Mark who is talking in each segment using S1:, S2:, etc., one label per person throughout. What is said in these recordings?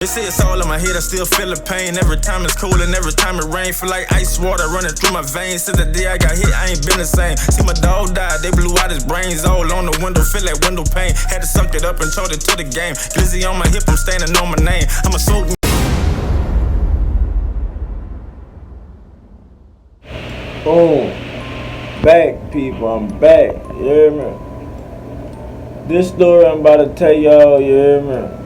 S1: They say it's all in my head, I still feel the pain. Every time it's cold and every time it rain, feel like ice water running through my veins. Since the day I got hit, I ain't been the same. See my dog die, they blew out his brains all on the window, feel like window pane. Had to suck it up and told it to the game. Glizzy on my hip, I'm standing on my name. I'm a soul.
S2: Boom. Back, people, I'm back. You hear me? This story I'm about to tell y'all, you hear me?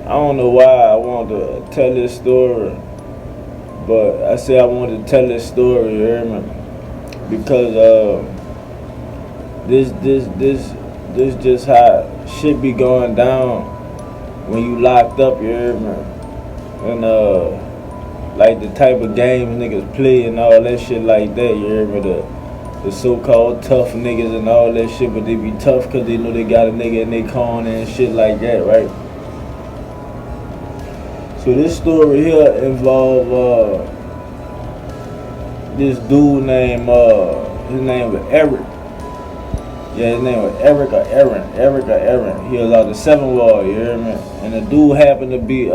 S2: I don't know why I want to tell this story, but I say I want to tell this story, you hear me? Because this just how shit be going down when you locked up, you hear me? And like the type of games niggas play and all that shit like that, you hear me? The so-called tough niggas and all that shit, but they be tough because they know they got a nigga in their corner and shit like that, right? So this story here involve this dude named his name was Eric. Yeah, his name was Eric or Aaron. He was out the 7th Ward, you hear me? And the dude happened to be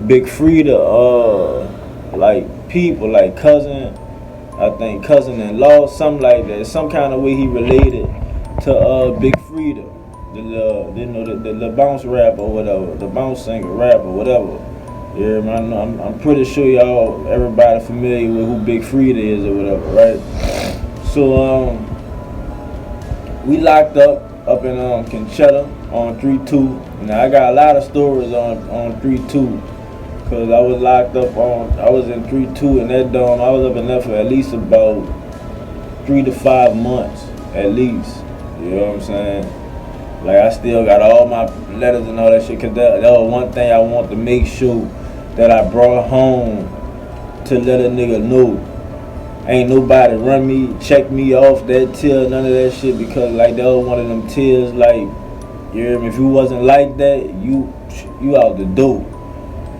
S2: Big Freda, like people, like cousin, I think cousin-in-law, something like that. Some kind of way he related to Big Freda. The bounce rapper or whatever, the bounce singer rapper, whatever. Yeah, man, I'm pretty sure y'all, everybody familiar with who Big Freda is or whatever, right? So we locked up in Conchetta on 3-2. Now I got a lot of stories on 3-2, cause I was locked up I was in 3-2 in that dorm. I was up in there for at least about 3 to 5 months, at least. You know what I'm saying? Like, I still got all my letters and all that shit, cause that was one thing I want to make sure that I brought home to let a nigga know. Ain't nobody run me, check me off that till, none of that shit, because like that was one of them tears, like, you hear me? If you wasn't like that, you out the door.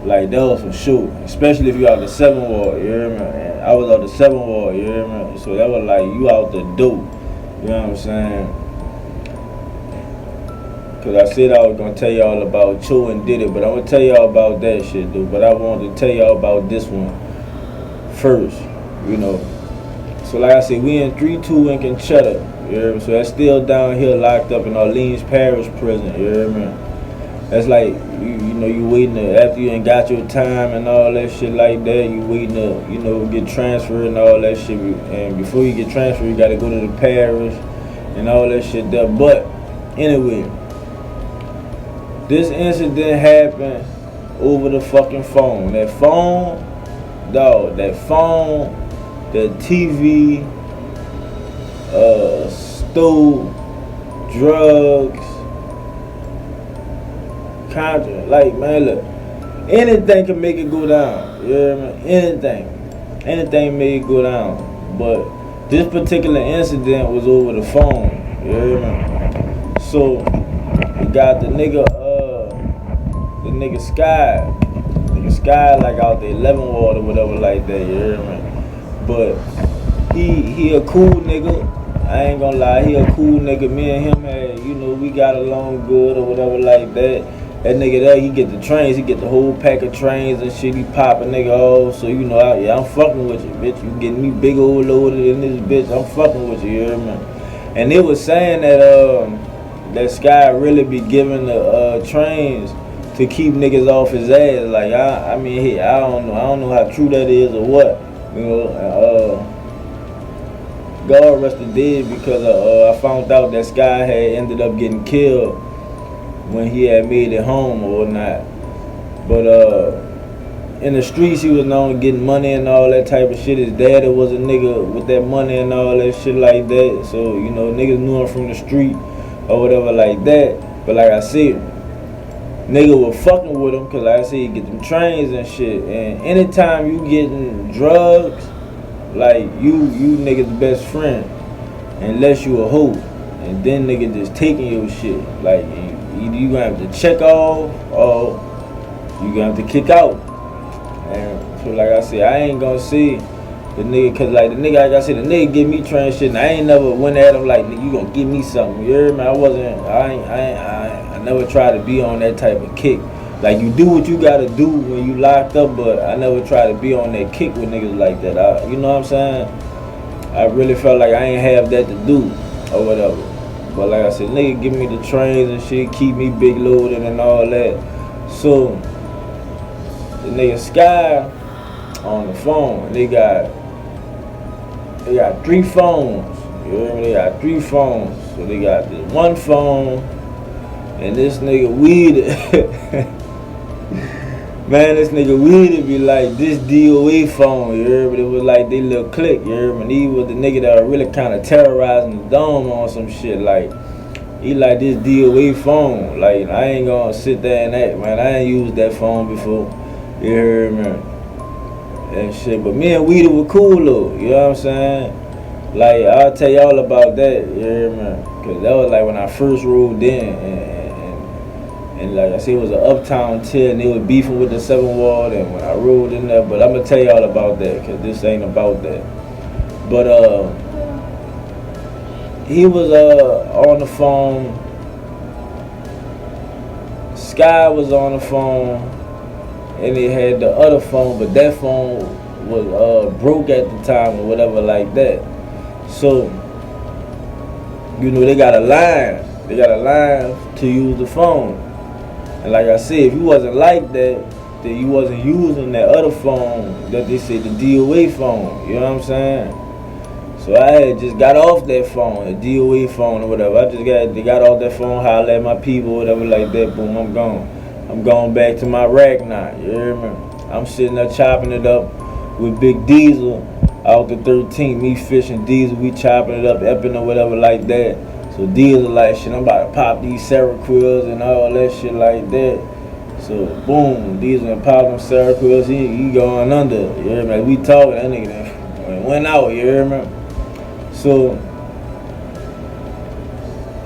S2: Like, that was for sure. Especially if you out the 7th Ward, you hear me? And I was out the 7th Ward, you hear me? So that was like, you out the door. You know what I'm saying? Cause I said I was gonna tell y'all about Cho and Did It, but I'm gonna tell y'all about that shit, dude. But I wanted to tell y'all about this one first, you know. So like I said, we in 3-2 in Conchetta, you hear me? So that's still down here locked up in Orleans Parish prison, you hear me? That's like, you know, you waiting to, after you ain't got your time and all that shit like that, you waiting to, you know, get transferred and all that shit. And before you get transferred, you gotta go to the parish and all that shit there. But anyway, this incident happened over the fucking phone. That phone, dog, that TV, stole, drugs, contract. Like, man, look, anything can make it go down. You know what I mean? Anything make it go down. But this particular incident was over the phone. You know what I mean? So we got the nigga Sky, like out the 11th Ward or whatever like that, you hear me? But he a cool nigga. I ain't gonna lie, he a cool nigga. Me and him had, you know, we got along good or whatever like that. That nigga there, he get the trains, he get the whole pack of trains and shit. He pop a nigga off, so you know, I'm fucking with you, bitch. You getting me big old loaded in this bitch. I'm fucking with you, you hear me? And they was saying that that Sky really be giving the trains to keep niggas off his ass. Like, I mean, hey, I don't know how true that is or what, you know. God rest the dead, because I found out that Sky had ended up getting killed when he had made it home or not. But in the streets, he was known to getting money and all that type of shit. His daddy was a nigga with that money and all that shit like that. So, you know, niggas knew him from the street or whatever like that. But like I said, nigga was fucking with him, cause like I said, he get them trains and shit. And anytime you getting drugs, like you nigga's best friend, unless you a hoe. And then nigga just taking your shit. Like, you gonna have to check off or you gonna have to kick out. And so like I said, I ain't gonna see the nigga, cause like the nigga, like I said, the nigga give me train shit, and I ain't never went at him like, nigga, you gonna give me something, you heard me? I never try to be on that type of kick. Like, you do what you gotta do when you locked up, but I never try to be on that kick with niggas like that. You know what I'm saying? I really felt like I ain't have that to do or whatever. But like I said, nigga give me the trains and shit, keep me big loaded and all that. So the nigga Sky on the phone, they got 3 phones. You hear me? They got 3 phones. So they got this one phone and this nigga weed. Man, this nigga weed be like this DOA phone, you hear me? It was like they little clique, you hear me? And he was the nigga that was really kind of terrorizing the dome on some shit. Like, he like this DOA phone. Like, I ain't gonna sit there and act, man. I ain't used that phone before, you hear me? And shit, but me and Weedy were cool though, you know what I'm saying? Like, I'll tell y'all about that, you hear me? Cause that was like when I first rolled in, and like I said, it was an uptown tier, and they was beefing with the 7th Ward, and when I rolled in there, but I'm gonna tell y'all about that, cause this ain't about that. But he was on the phone, Sky was on the phone, and he had the other phone, but that phone was broke at the time or whatever like that. So, you know, they got a line to use the phone. And like I said, if you wasn't like that, then you wasn't using that other phone that they said the DOA phone. You know what I'm saying? So I had just got off that phone, the DOA phone or whatever. They got off that phone, holler at my people, whatever like that. Boom, I'm gone. I'm going back to my rack now. You hear me? I'm sitting there chopping it up with Big Diesel out the 13th. Me fishing Diesel, we chopping it up, epping or whatever like that. So Diesel like, shit, I'm about to pop these Seroquels and all that shit like that. So boom, Diesel and pop them Seroquels, he going under. You hear me? Like, we talking, that nigga then went out, you hear me? So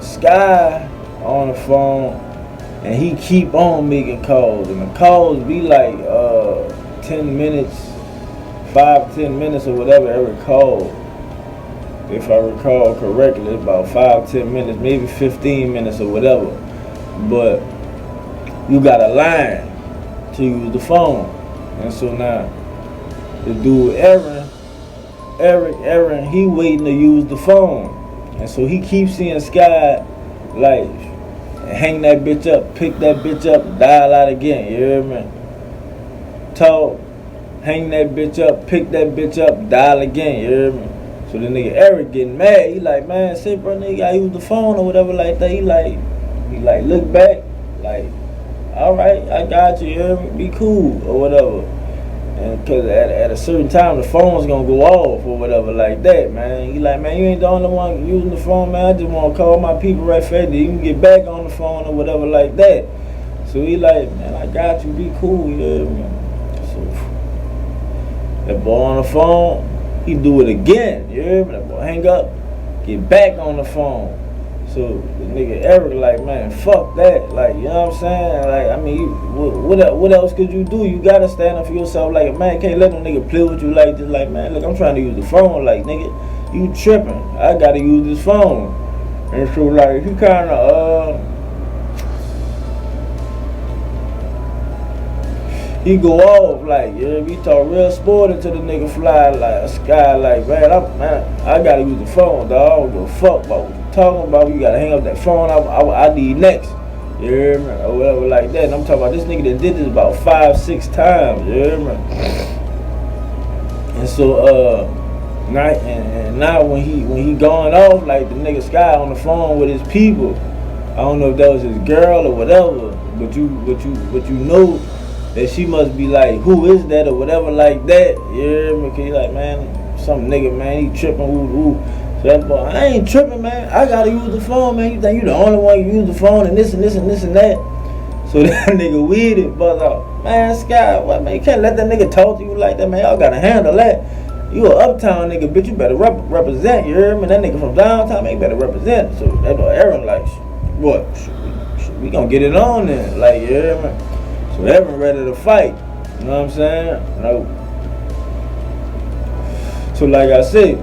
S2: Sky on the phone, and he keep on making calls, and the calls be like 10 minutes, 5-10 minutes or whatever every call. If I recall correctly, about 5-10 minutes, maybe 15 minutes or whatever. But you got a line to use the phone. And so now the dude Aaron, he waiting to use the phone. And so he keeps seeing Sky like hang that bitch up, pick that bitch up, dial out again, you hear me? Talk, hang that bitch up, pick that bitch up, dial again, you hear me? So the nigga Eric getting mad. He like, man, say bro, nigga, I use the phone or whatever like that. He like look back, like, all right, I got you, you hear me? Be cool or whatever. And cause at a certain time the phone's gonna go off or whatever like that, man. He like, man, you ain't the only one using the phone, man. I just wanna call my people right fast. You can get back on the phone or whatever like that. So he like, man, I got you. Be cool, you hear me? So that boy on the phone. He do it again, you hear me? That boy hang up, get back on the phone. So the nigga Eric like, man, fuck that. Like, you know what I'm saying? Like, I mean, what else could you do? You gotta stand up for yourself. Like, man, can't let no nigga play with you like this. Like, man, look, I'm trying to use the phone. Like, nigga, you tripping. I gotta use this phone. And so, like, he kind of, he go off like, yeah, we talk real sporty to the nigga fly like a Sky like, man, I gotta use the phone, dog. I don't give a fuck about what you talking about. You gotta hang up that phone. I need next. You hear me? Or whatever like that. And I'm talking about this nigga that did this about 5-6 times. You hear me? And so now when he going off like the nigga Sky on the phone with his people, I don't know if that was his girl or whatever, but you know that she must be like, who is that or whatever like that. You hear me? Cause he like, man, some nigga, man, he tripping, woo. So that boy, I ain't tripping, man. I gotta use the phone, man. You think you the only one who use the phone and this and this and this and that. So that nigga weeded, buzz out. Man, Sky, what, man? You can't let that nigga talk to you like that, man. Y'all gotta handle that. You a uptown nigga, bitch. You better represent. You hear me? That nigga from downtown, man, you better represent. So that boy Aaron like, what? We gonna get it on then, like, you hear me? So Aaron ready to fight. You know what I'm saying? No. So like I said,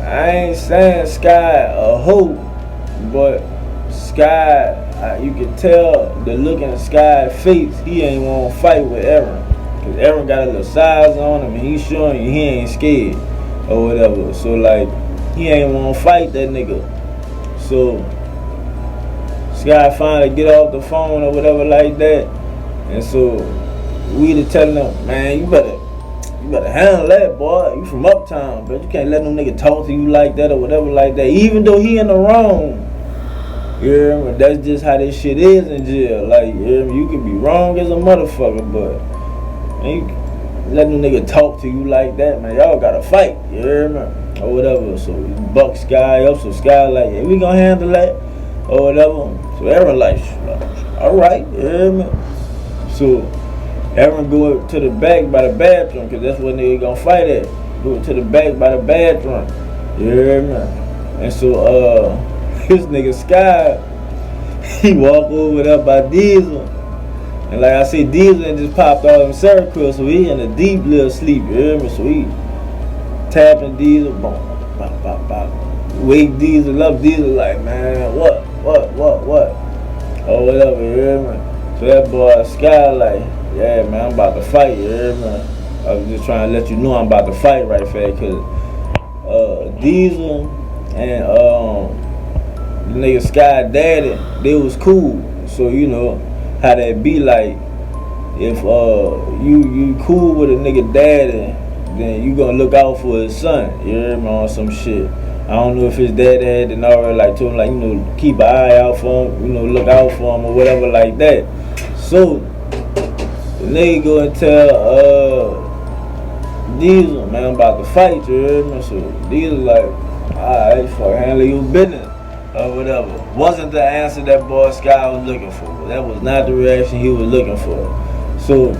S2: I ain't saying Sky a hoe, but Sky you can tell the look in the Sky's face, he ain't want to fight with Aaron. Cause Aaron got a little size on him and he's showing you he ain't scared or whatever. So like, he ain't want to fight that nigga. So Sky finally get off the phone or whatever like that. And so we to telling him, man, you better handle that, boy. You from uptown, but you can't let no nigga talk to you like that or whatever like that. Even though he in the wrong. You hear me? That's just how this shit is in jail. Like, you hear me? You can be wrong as a motherfucker, but man, you let no nigga talk to you like that, man. Y'all gotta fight, you hear me? Or whatever. So you buck Sky up, so Sky like, yeah, we gonna handle that or whatever. So Aaron like, alright, you hear me? So Aaron go to the back by the bathroom, cause that's where nigga gonna fight at. Go to the back by the bathroom. You hear me? And so his nigga Sky, he walk over there by Diesel. And like I said, Diesel just popped all them circles, so he in a deep little sleep, you hear me? So he tapping Diesel, boom, bop, bop, bop. Wake Diesel up, Diesel like, man, what? Or whatever, you hear me? So that boy Sky like, yeah, man, I'm about to fight, you hear me? I was just trying to let you know I'm about to fight right fast, cause Diesel and the nigga Sky daddy, they was cool. So you know how that be like, if you cool with a nigga daddy, then you gonna look out for his son, you hear me, on some shit. I don't know if his daddy had and already like told him like, you know, keep an eye out for him, you know, look out for him or whatever like that. So the nigga go and tell Diesel, man, I'm about to fight, you hear me? So Diesel like, alright, fuck, handle your business or whatever. Wasn't the answer that boy Sky was looking for. That was not the reaction he was looking for. So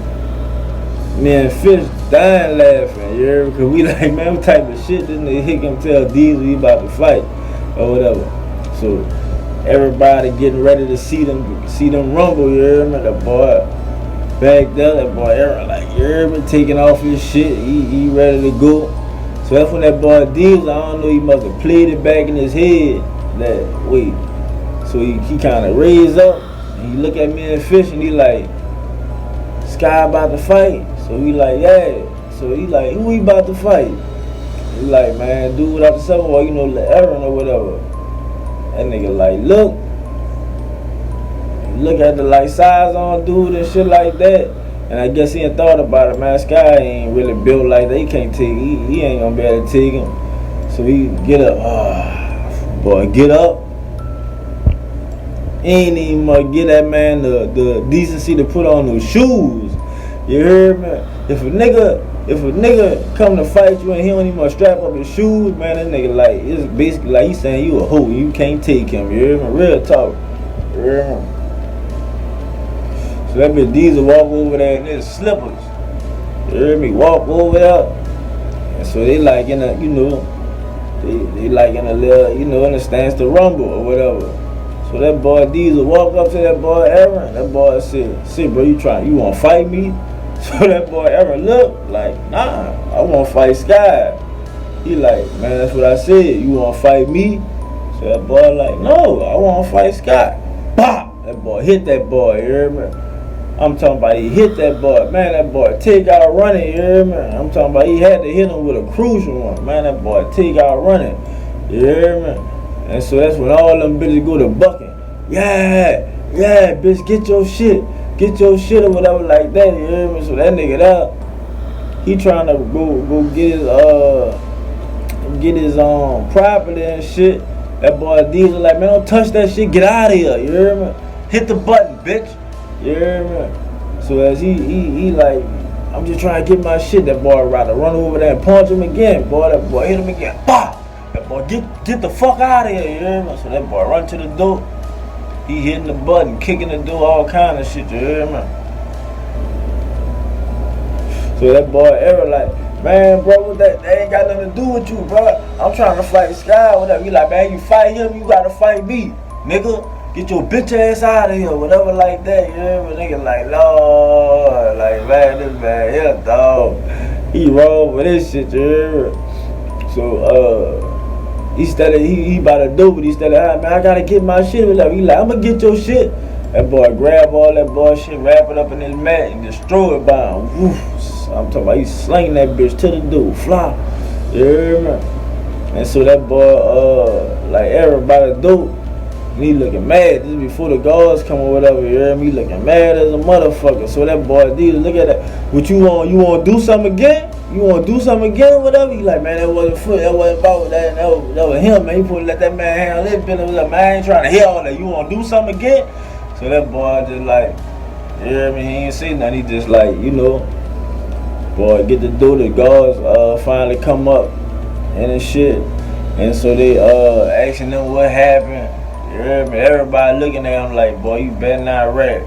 S2: me and Fish dying laughing, you hear me? Cause we like, man, what type of shit this nigga he can tell Diesel he about to fight or whatever. So everybody getting ready to see them rumble, you hear me? That boy back there, that boy Aaron like, you hear me, taking off his shit, he ready to go. So that's when that boy Diesel, I don't know, he must have played it back in his head that, wait. So he kind of raised up, and he look at me and Fish, and he like, Sky about to fight? So he like, yeah. So he like, who he about to fight? He like, man, dude without the 7 or, you know, Aaron or whatever. That nigga like, look at the like size on dude and shit like that. And I guess he ain't thought about it, man. Sky ain't really built like that. He can't take, he ain't gonna be able to take him. So he get up, boy, get up. Ain't even gonna get that man the decency to put on those shoes. You heard me? If a nigga come to fight you and he don't even strap up his shoes, man, that nigga like, it's basically like he's saying you a hoe, you can't take him. You hear me? Real talk. You hear me? So that bitch Diesel walk over there in his slippers. You hear me? Walk over there. And so they like in a, you know, they like in a little, you know, in a stance to rumble or whatever. So that boy Diesel walk up to that boy Aaron. That boy said, bro, you wanna fight me? So that boy Aaron look like, nah, I wanna fight Sky. He like, man, that's what I said. You wanna fight me? So that boy like, no, I wanna fight Sky. Bop! That boy hit that boy, you hear me? I'm talking about he hit that boy. Man, that boy take out running, you hear me? I'm talking about he had to hit him with a crucial one. Man, that boy take out running, you hear me? And so that's when all them bitches go to bucking. Yeah, bitch, get your shit or whatever like that, you hear me? So that nigga there, he trying to go get his property and shit. That boy Diesel like, man, don't touch that shit, get out of here, you hear me? Hit the button, bitch, you hear me? So as he like, I'm just trying to get my shit, that boy rather run over there and punch him again, boy, that boy hit him again, pop! That boy, get the fuck out of here, you hear me? So that boy run to the door. He hitting the button, kicking the door, all kind of shit, you hear me? So that boy Aaron like, man, bro, that ain't got nothing to do with you, bro. I'm trying to fight Sky, whatever. He like, man, you fight him, you gotta fight me, nigga. Get your bitch ass out of here, whatever like that, you hear me? Nigga like, Lord, like, man, this man here, dog. He wrong with this shit, you hear me? So, he about to do, but he started, man, I gotta get my shit. He like, I'ma get your shit. That boy grab all that bullshit, wrap it up in his mat, and destroy it by him. Woof. I'm talking about he slang that bitch to the dude, fly. Yeah, and so that boy, like everybody do, and he looking mad. This is before the guards come or whatever. You hear me? He looking mad as a motherfucker. So that boy D, look at that. What you want? You want to do something again? You want to do something again or whatever? He like, man, that wasn't foot. That wasn't about that. That was him, man. He supposed to let that man handle that business. Like, man, I ain't trying to hear all that. You want to do something again? So that boy just like, you hear me? He ain't say nothing. He just like, you know, boy, get to do the guards finally come up and shit. And so they asking them what happened. You hear me? Everybody looking at him like, boy, you better not rap.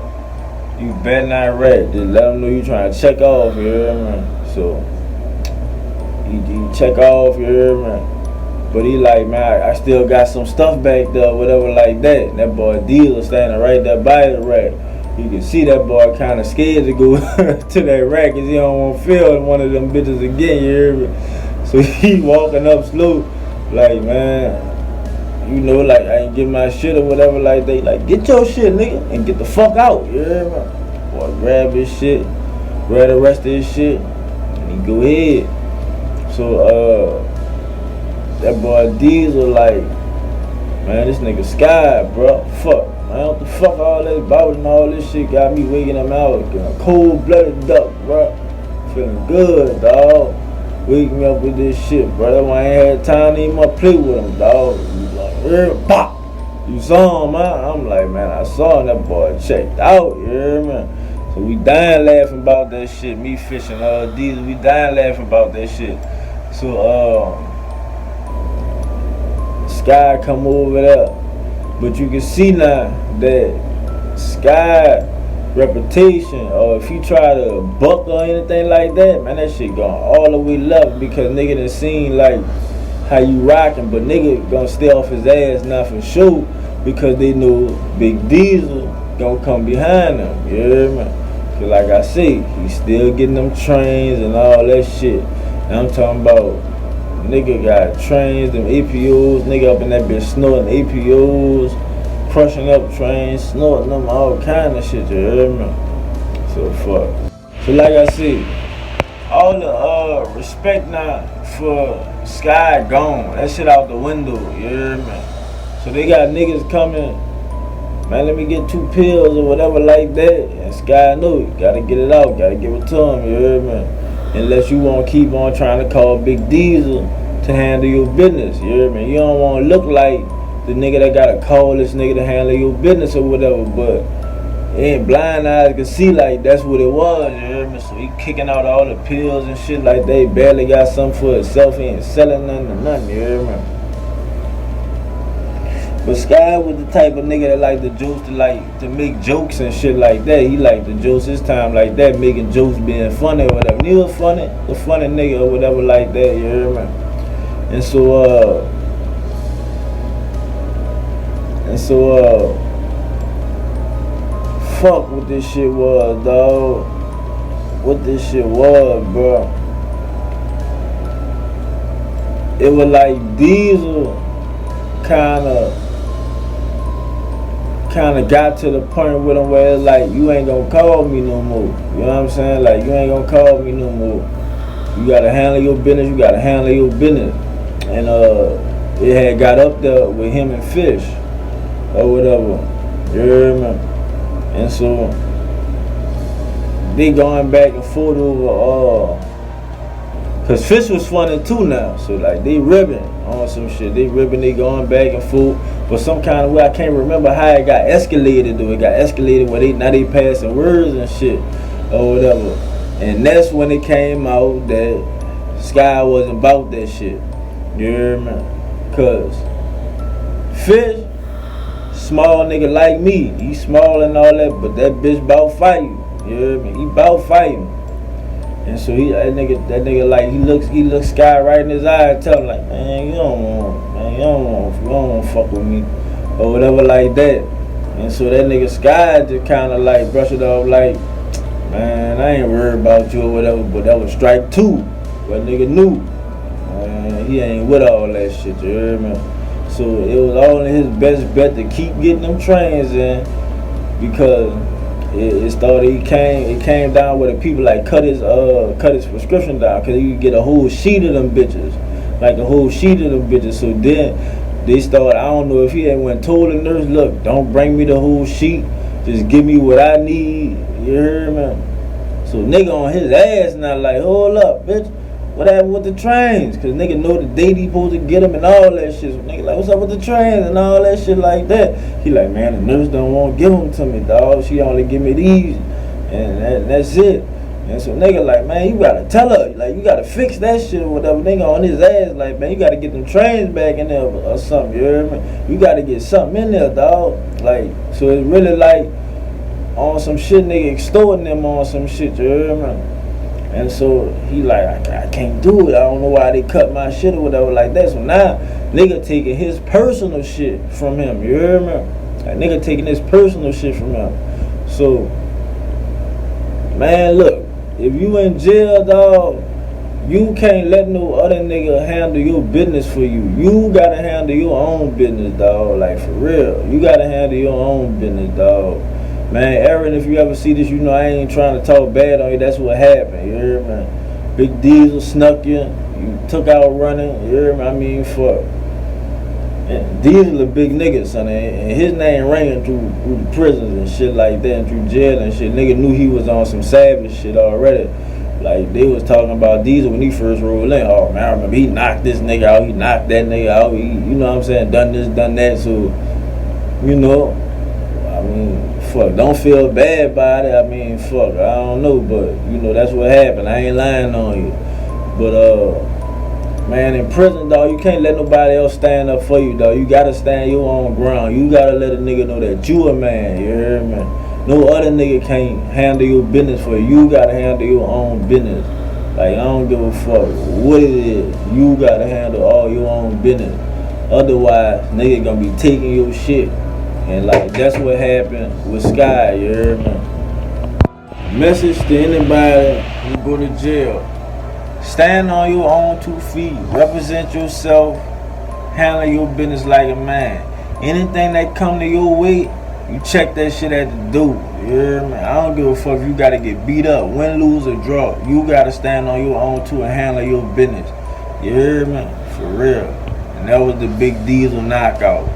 S2: You better not rap. Just let them know you trying to check off, you hear me? So he check off, you hear me? But he like, man, I still got some stuff back there, whatever like that. And that boy dealer standing right there by the rack. You can see that boy kind of scared to go to that rack because he don't want to feel one of them bitches again, you hear me? So he walking up slow, like, man, you know, like, I ain't get my shit or whatever like that. Like, get your shit, nigga, and get the fuck out, you hear me? Boy, grab his shit, grab the rest of his shit, and he go ahead. So, that boy Diesel like, man, this nigga Sky, bro. Fuck, man, what the fuck all this about and all this shit got me waking him out. A cold-blooded duck, bro. Feeling good, dog. Wake me up with this shit, bro. That's why I ain't had time to even play with him, dog. He like, pop. You saw him, man? I'm like, man, I saw him. That boy checked out, you hear me? So we dying laughing about that shit. Me fishing, Diesel, we dying laughing about that shit. So, Sky come over there, but you can see now that Sky reputation, or if you try to buck or anything like that, man, that shit going all the way left because nigga done seen like how you rocking, but nigga gonna stay off his ass now for sure because they know Big Diesel gonna come behind him. You hear me? Cause like I say, he still getting them trains and all that shit. And I'm talking about. Nigga got trains, them APOs, nigga up in that bitch snorting APOs, crushing up trains, snorting them, all kind of shit, you hear me? So fuck. So like I said, all the respect now for Sky gone. That shit out the window, you hear me? So they got niggas coming, man, let me get 2 pills or whatever like that. And Sky know you gotta get it out, gotta give it to him, you hear me? Unless you want to keep on trying to call Big Diesel to handle your business, you hear me? You don't want to look like the nigga that gotta call this nigga to handle your business or whatever, but in blind eyes can see like that's what it was, you hear me? So he kicking out all the pills and shit like they barely got something for himself, he ain't selling nothing or nothing, you hear me? But Sky was the type of nigga that like the jokes to make jokes and shit like that. He like the jokes his time like that, making jokes being funny or whatever. And he was funny, a funny nigga or whatever like that, you hear me? And so fuck what this shit was, dog. What this shit was, bro. It was like Diesel kinda got to the point with him where it's like, you ain't gonna call me no more. You know what I'm saying? Like, you ain't gonna call me no more. You gotta handle your business, you gotta handle your business. And it had got up there with him and Fish or whatever. You hear me? And so they going back and forth over cause Fish was funny too now. So like they ribbing on some shit. They going back and forth. But some kind of way, I can't remember how it got escalated though. It got escalated where they passing words and shit or whatever. And that's when it came out that Sky wasn't about that shit. You hear me? Cause Fish, small nigga like me, he small and all that, but that bitch bout fighting. You hear me? He bout fighting. And so that nigga like he looks Sky right in his eye and tell him like, man, you don't want to fuck with me or whatever like that. And so that nigga Sky just kind of like brush it off like, man, I ain't worried about you or whatever, but that was strike 2. But nigga knew. he ain't with all that shit, you hear me? So it was all in his best bet to keep getting them trains in, because it started. It came down where the people like cut his prescription down, cause he could get a whole sheet of them bitches, like a whole sheet of them bitches. So then they started. I don't know if he had went told the nurse, look, don't bring me the whole sheet, just give me what I need. You hear me? So nigga on his ass now, like, hold up, bitch. What happened with the trains? Cause nigga know the date he supposed to get them and all that shit. So nigga like, what's up with the trains and all that shit like that? He like, man, the nurse don't want to give them to me, dog. She only give me these, and that's it. And so nigga like, man, you gotta tell her, like, you gotta fix that shit or whatever. Nigga on his ass like, man, you gotta get them trains back in there or something. You hear me? You gotta get something in there, dog. Like, so it's really like on some shit, nigga extorting them on some shit. You hear me? And so he like, I can't do it. I don't know why they cut my shit or whatever like that. So now nigga taking his personal shit from him. You hear me? Like, nigga taking his personal shit from him. So, man, look, if you in jail, dog, you can't let no other nigga handle your business for you. You gotta handle your own business, dog. Like, for real. You gotta handle your own business, dog. Man, Aaron, if you ever see this, you know I ain't trying to talk bad on you. That's what happened, you hear me? Big Diesel snuck you took out running, you hear me? I mean, fuck. And Diesel a big nigga, son, and his name ringing through the prisons and shit like that, and through jail and shit. Nigga knew he was on some savage shit already. Like, they was talking about Diesel when he first rolled in. Oh, man, I remember he knocked this nigga out, he knocked that nigga out, he, you know what I'm saying, done this, done that. So, you know, I mean, fuck, don't feel bad about it. I mean, fuck, I don't know, but, you know, that's what happened. I ain't lying on you. But, man, in prison, dog, you can't let nobody else stand up for you, dog. You gotta stand your own ground. You gotta let a nigga know that you a man, you hear me? No other nigga can't handle your business for you. You gotta handle your own business. Like, I don't give a fuck what it is. You gotta handle all your own business. Otherwise, nigga gonna be taking your shit. And like, that's what happened with Sky, you hear me? Message to anybody who go to jail. Stand on your own 2 feet. Represent yourself. Handle your business like a man. Anything that come to your way, you check that shit at the door. You hear me? I don't give a fuck if you gotta get beat up, win, lose, or draw. You gotta stand on your own too and handle your business. You hear me? For real. And that was the Big Diesel knockout.